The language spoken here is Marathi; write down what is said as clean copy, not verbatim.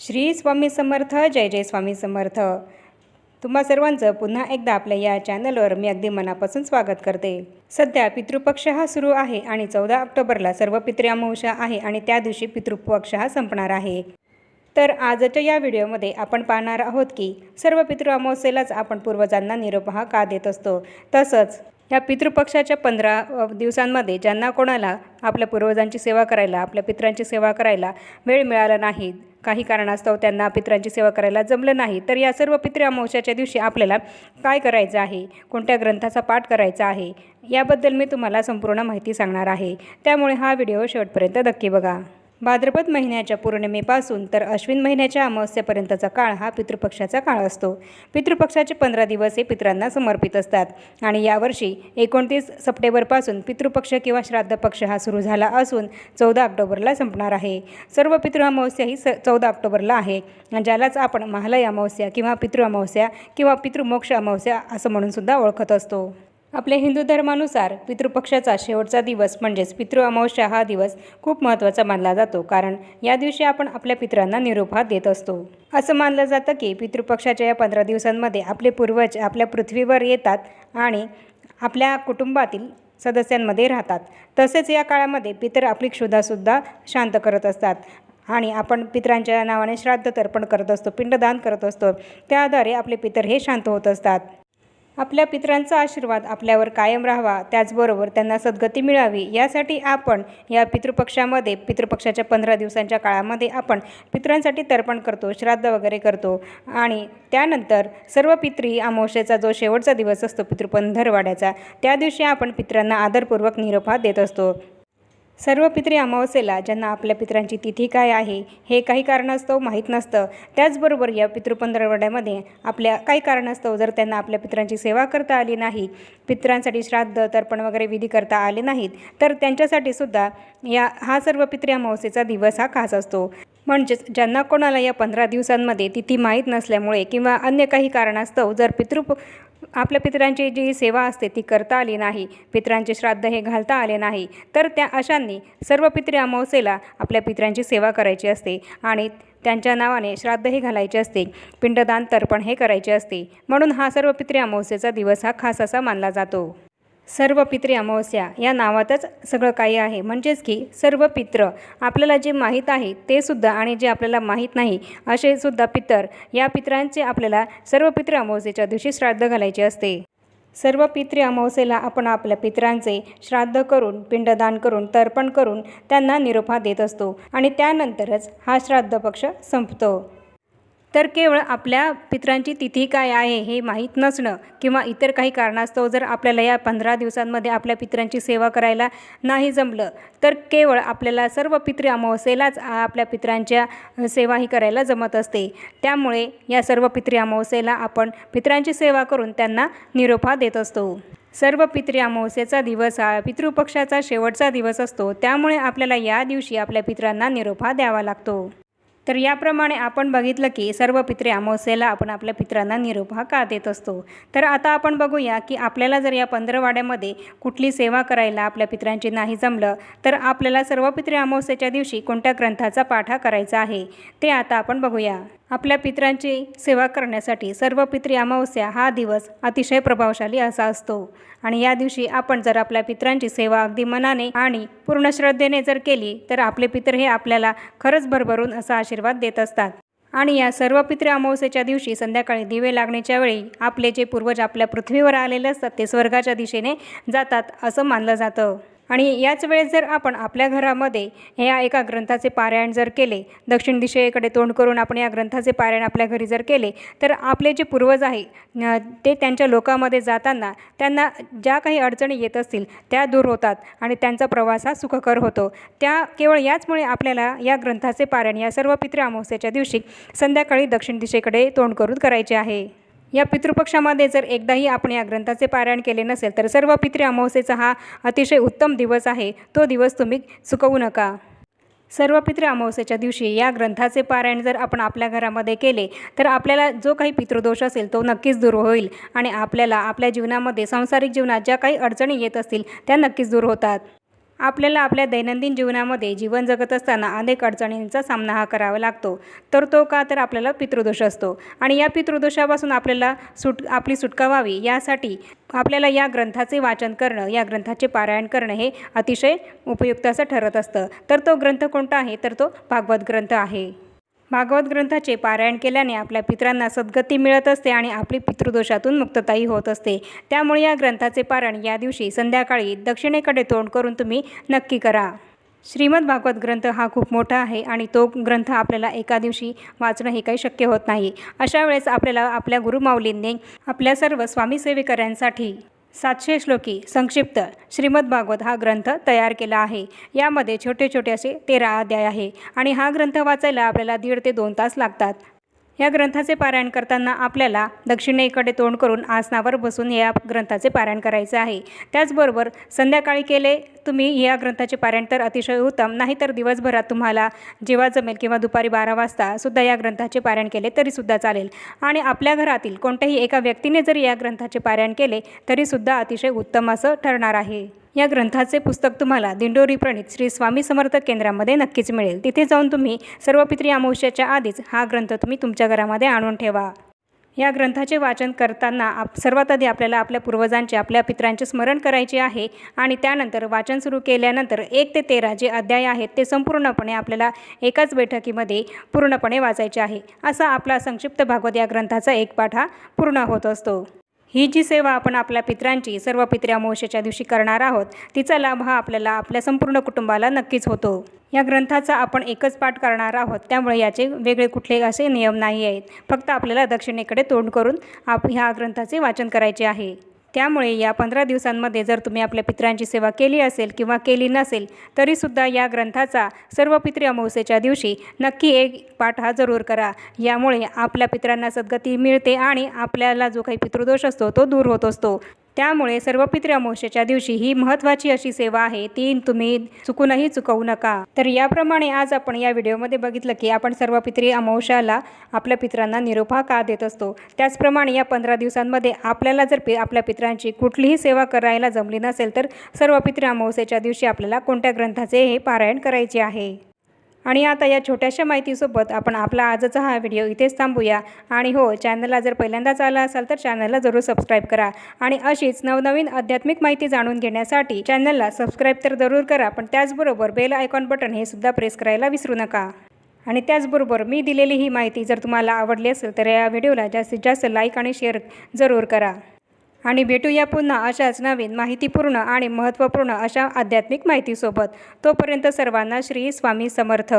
श्री स्वामी समर्थ. जय जय स्वामी समर्थ. तुम्हा सर्वांचं पुन्हा एकदा आपल्या या चॅनलवर मी अगदी मनापासून स्वागत करते. सध्या पितृपक्ष हा सुरू आहे आणि 14 ऑक्टोबरला सर्व पितृ अमावस्या आहे आणि त्या दिवशी पितृपक्ष हा संपणार आहे. तर आजच्या या व्हिडिओमध्ये आपण पाहणार आहोत की सर्व पितृ अमावस्येलाच आपण पूर्वजांना निरोप हा का देत असतो. तसंच या पितृपक्षाच्या 15 दिवसांमध्ये ज्यांना कोणाला आपल्या पूर्वजांची सेवा करायला, आपल्या पितरांची सेवा करायला वेळ मिळाला नाही, काही कारणास्तव त्यांना पितरांची सेवा करायला जमलं नाही, तर या सर्व पितृ अमावस्याच्या दिवशी आपल्याला काय करायचं आहे, कोणत्या ग्रंथाचा पाठ करायचा आहे, याबद्दल मी तुम्हाला संपूर्ण माहिती सांगणार आहे. त्यामुळे हा व्हिडिओ शेवटपर्यंत नक्की बघा. भाद्रपद महिन्याच्या पौर्णिमेपासून तर अश्विन महिन्याच्या अमावस्येपर्यंतचा काळ हा पितृपक्षाचा काळ असतो. पितृपक्षाचे 15 दिवस हे पितरांना समर्पित असतात आणि यावर्षी 29 सप्टेंबरपासून पितृपक्ष किंवा श्राद्ध पक्ष हा सुरू झाला असून 14 ऑक्टोबरला संपणार आहे. सर्व पितृ अमावस्या ही 14 ऑक्टोबरला आहे, ज्यालाच आपण महालय अमावस्या किंवा पितृ अमावस्या किंवा पितृमोक्ष अमावस्या असं म्हणूनसुद्धा ओळखत असतो. आपल्या हिंदू धर्मानुसार पितृपक्षाचा शेवटचा दिवस म्हणजेच पितृ अमावस्या हा दिवस खूप महत्त्वाचा मानला जातो, कारण या दिवशी आपण आपल्या पितरांना निरोप हा देत असतो. असं मानलं जातं की पितृपक्षाच्या या 15 दिवसांमध्ये आपले पूर्वज आपल्या पृथ्वीवर येतात आणि आपल्या कुटुंबातील सदस्यांमध्ये राहतात. तसेच या काळामध्ये पितर आपली क्षुधासुद्धा शांत करत असतात आणि आपण पितरांच्या नावाने श्राद्ध तर्पण करत असतो, पिंडदान करत असतो. त्याद्वारे आपले पितर हे शांत होत असतात. आपल्या पितरांचा आशीर्वाद आपल्यावर कायम राहावा, त्याचबरोबर त्यांना सद्गती मिळावी यासाठी आपण या पितृपक्षामध्ये पितृपक्षाच्या 15 दिवसांच्या काळामध्ये आपण पितरांसाठी तर्पण करतो, श्राद्ध वगैरे करतो आणि त्यानंतर सर्व पितृ अमावस्येचा जो शेवटचा दिवस असतो पितृपंधरवाड्याचा, त्या दिवशी आपण पितरांना आदरपूर्वक निरोप हा देत असतो. सर्व पितृ अमावस्येला ज्यांना आपल्या पितरांची तिथी काय आहे हे काही कारणास्तव माहीत नसतं, त्याचबरोबर या पितृपंधरवड्यामध्ये आपल्या काही कारणास्तव जर त्यांना आपल्या पितरांची सेवा करता आली नाही, पितरांसाठी श्राद्ध तर्पण वगैरे विधी करता आले नाहीत, तर त्यांच्यासाठी सुद्धा हा सर्व पितृ अमावस्येचा दिवस हा खास असतो. म्हणजेच ज्यांना कोणाला या 15 दिवसांमध्ये तिथी माहीत नसल्यामुळे किंवा अन्य काही कारणास्तव जर आपल्या पितरांची जी सेवा असते ती करता आली नाही, पितरांचे श्राद्ध हे घालता आले नाही, तर त्या अशांनी सर्व पितृ अमावस्येला आपल्या पितरांची सेवा करायची असते आणि त्यांच्या नावाने श्राद्ध हे घालायचे असते, पिंडदान तर्पण हे करायचे असते. म्हणून हा सर्व पितृ अमावस्येचा दिवस हा खास असा मानला जातो. सर्व पितृ अमावस्या या नावातच सगळं काही आहे, म्हणजेच की सर्व पित्र आपल्याला जे माहीत आहे ते सुद्धा आणि जे आपल्याला माहीत नाही असे सुद्धा पितर, या पितरांचे आपल्याला सर्व पितृ अमावस्येच्या दिवशी श्राद्ध घालायचे असते. सर्व पितृ अमावस्येला आपण आपल्या पितरांचे श्राद्ध करून, पिंडदान करून, तर्पण करून त्यांना निरोप हा देत असतो आणि त्यानंतरच हा श्राद्ध पक्ष संपतो. तर केवळ आपल्या पितरांची तिथी काय आहे हे माहीत नसणं किंवा इतर काही कारणास्तव जर आपल्याला या 15 दिवसांमध्ये आपल्या पितरांची सेवा करायला नाही जमलं, तर केवळ आपल्याला सर्व पितृ अमावस्येलाच आपल्या पितरांच्या सेवाही करायला जमत असते. त्यामुळे या सर्व पितृ अमावस्येला आपण पितरांची सेवा करून त्यांना निरोप हा देत असतो. सर्व पितृ अमावस्येचा दिवस हा पितृपक्षाचा शेवटचा दिवस असतो, त्यामुळे आपल्याला या दिवशी आपल्या पितरांना निरोप हा द्यावा लागतो. तर याप्रमाणे आपण बघितलं की सर्व पितृ अमावस्येला आपण आपल्या पितरांना निरोप हा का देत असतो. तर आता आपण बघूया की आपल्याला जर या पंधरवड्यामध्ये कुठली सेवा करायला आपल्या पितरांची नाही जमलं, तर आपल्याला सर्व पितृ अमावस्येच्या दिवशी कोणत्या ग्रंथाचा पाठ हा करायचा आहे ते आता आपण बघूया. आपल्या पितरांची सेवा करण्यासाठी सर्व पितृ अमावस्या हा दिवस अतिशय प्रभावशाली असा असतो आणि या दिवशी आपण जर आपल्या पितरांची सेवा अगदी मनाने आणि पूर्ण श्रद्धेने जर केली, तर आपले पितर हे आपल्याला खरंच भरभरून असा आशीर्वाद देत असतात. आणि या सर्व पितृ अमावस्येच्या दिवशी संध्याकाळी दिवे लागण्याच्या वेळी आपले जे पूर्वज आपल्या पृथ्वीवर आलेले असतात ते स्वर्गाच्या दिशेने जातात असं मानलं जातं. आणि याच वेळेस जर आपण आपल्या घरामध्ये या एका ग्रंथाचे पारायण जर केले, दक्षिण दिशेकडे तोंड करून आपण या ग्रंथाचे पारायण आपल्या घरी जर केले, तर आपले जे पूर्वज आहे ते त्यांच्या लोकामध्ये जाताना त्यांना ज्या काही अडचणी येत असतील त्या दूर होतात आणि त्यांचा प्रवास हा सुखकर होतो. केवळ याचमुळे आपल्याला या ग्रंथाचे पारायण या सर्व पितृ अमावस्येच्या दिवशी संध्याकाळी दक्षिण दिशेकडे तोंड करून करायचे आहे. या पितृपक्षामध्ये जर एकदाही आपण या ग्रंथाचे पारायण केले नसेल, तर सर्व पितृ अमावस्येचा हा अतिशय उत्तम दिवस आहे, तो दिवस तुम्ही चुकवू नका. सर्व पितृ अमावस्येच्या दिवशी या ग्रंथाचे पारायण जर आपण आपल्या घरामध्ये केले, तर आपल्याला जो काही पितृदोष असेल तो नक्कीच दूर होईल आणि आपल्याला आपल्या जीवनामध्ये सांसारिक जीवनात ज्या काही अडचणी येत असतील त्या नक्कीच दूर होतात. आपल्याला आपल्या दैनंदिन जीवनामध्ये जीवन जगत असताना अनेक अडचणींचा सामना हा करावा लागतो. तर तो का तर आपल्याला पितृदोष असतो आणि या पितृदोषापासून आपल्याला आपली सुटका व्हावी यासाठी आपल्याला या ग्रंथाचे वाचन करणं, या ग्रंथाचे पारायण करणं हे अतिशय उपयुक्त असं ठरत असतं. तर तो ग्रंथ कोणता आहे तर तो भागवत ग्रंथ आहे. भागवत ग्रंथाचे पारायण केल्याने आपल्या पितरांना सद्गती मिळत असते आणि आपली पितृदोषातून मुक्तताही होत असते. त्यामुळे या ग्रंथाचे पारायण या दिवशी संध्याकाळी दक्षिणेकडे तोंड करून तुम्ही नक्की करा. श्रीमद भागवत ग्रंथ हा खूप मोठा आहे आणि तो ग्रंथ आपल्याला एका दिवशी वाचणं हे काही शक्य होत नाही. अशा वेळेस आपल्याला आपल्या गुरुमाऊलींनी आपल्या सर्व स्वामी सेवेकऱ्यांसाठी 700 श्लोकी संक्षिप्त श्रीमद भागवत हा ग्रंथ तयार केला आहे. यामध्ये छोटे छोटे असे 13 अध्याय आहे आणि हा ग्रंथ वाचायला आपल्याला 1.5 ते 2 तास लागतात. या ग्रंथाचे पारायण करताना आपल्याला दक्षिणेकडे तोंड करून आसनावर बसून या ग्रंथाचे पारायण करायचे आहे. त्याचबरोबर संध्याकाळी केले तुम्ही या ग्रंथाचे पारायण तर अतिशय उत्तम, नाहीतर दिवसभरात तुम्हाला जेव्हा जमेल किंवा दुपारी 12 वाजता सुद्धा या ग्रंथाचे पारायण केले तरीसुद्धा चालेल. आणि आपल्या घरातील कोणत्याही एका व्यक्तीने जरी या ग्रंथाचे पारायण केले तरीसुद्धा अतिशय उत्तम असं ठरणार आहे. या ग्रंथाचे पुस्तक तुम्हाला दिंडोरी प्रणित श्री स्वामी समर्थ केंद्रामध्ये नक्कीच मिळेल. तिथे जाऊन तुम्ही सर्व पितृ अमावस्येच्या आधीच हा ग्रंथ तुम्ही तुमच्या घरामध्ये आणून ठेवा. या ग्रंथाचे वाचन करताना सर्वात आधी आपल्याला आपल्या पूर्वजांचे, आपल्या पितरांचे स्मरण करायचे आहे आणि त्यानंतर वाचन सुरू केल्यानंतर 1 ते 13 जे अध्याय आहेत ते संपूर्णपणे आपल्याला एकाच बैठकीमध्ये पूर्णपणे वाचायचे आहे. असा आपला संक्षिप्त भागवत या ग्रंथाचा एक पाठ हा पूर्ण होत असतो. ही जी सेवा आपण आपल्या पितरांची सर्व पितृ अमावस्येच्या दिवशी करणार आहोत तिचा लाभ हा आपल्याला आपल्या संपूर्ण कुटुंबाला नक्कीच होतो. या ग्रंथाचा आपण एकच पाठ करणार आहोत, त्यामुळे याचे वेगळे कुठले असे नियम नाही आहेत. फक्त आपल्याला दक्षिणेकडे तोंड करून ह्या ग्रंथाचे वाचन करायचे आहे. त्यामुळे या 15 दिवसांमध्ये जर तुम्ही आपल्या पितरांची सेवा केली असेल किंवा केली नसेल तरीसुद्धा या ग्रंथाचा सर्व पितृ अमावस्येच्या दिवशी नक्की एक पाठ हा जरूर करा. यामुळे आपल्या पितरांना सद्गती मिळते आणि आपल्याला जो काही पितृदोष असतो तो दूर होत असतो. त्यामुळे सर्व पितृ अमावस्येच्या दिवशी ही महत्त्वाची अशी सेवा आहे, ती तुम्ही चुकूनही चुकवू नका. तर याप्रमाणे आज आपण या व्हिडिओमध्ये बघितलं की आपण सर्व पितृ अमावस्याला आपल्या पितरांना निरोप हा का देत असतो. त्याचप्रमाणे या 15 दिवसांमध्ये आपल्याला जर आपल्या पितरांची कुठलीही सेवा करायला जमली नसेल तर सर्व पितृ अमावस्येच्या दिवशी आपल्याला कोणत्या ग्रंथाचे हे पारायण करायचे आहे. आणि आता या छोट्याशा माहितीसोबत आपण आपला आजचा हा व्हिडिओ इथेच थांबूया. आणि हो, चॅनलला जर पहिल्यांदाच आला असाल तर चॅनलला जरूर सबस्क्राईब करा आणि अशीच नवनवीन आध्यात्मिक माहिती जाणून घेण्यासाठी चॅनलला सबस्क्राईब तर जरूर करा, पण त्याचबरोबर बेल आयकॉन बटन हे सुद्धा प्रेस करायला विसरू नका. आणि त्याचबरोबर मी दिलेली ही माहिती जर तुम्हाला आवडली असेल तर या व्हिडिओला जास्तीत जास्त लाईक आणि शेअर जरूर करा. आणि भेटूया पुन्हा अशाच नवीन माहितीपूर्ण आणि महत्त्वपूर्ण अशा आध्यात्मिक माहितीसोबत. तोपर्यंत सर्वांना श्री स्वामी समर्थ.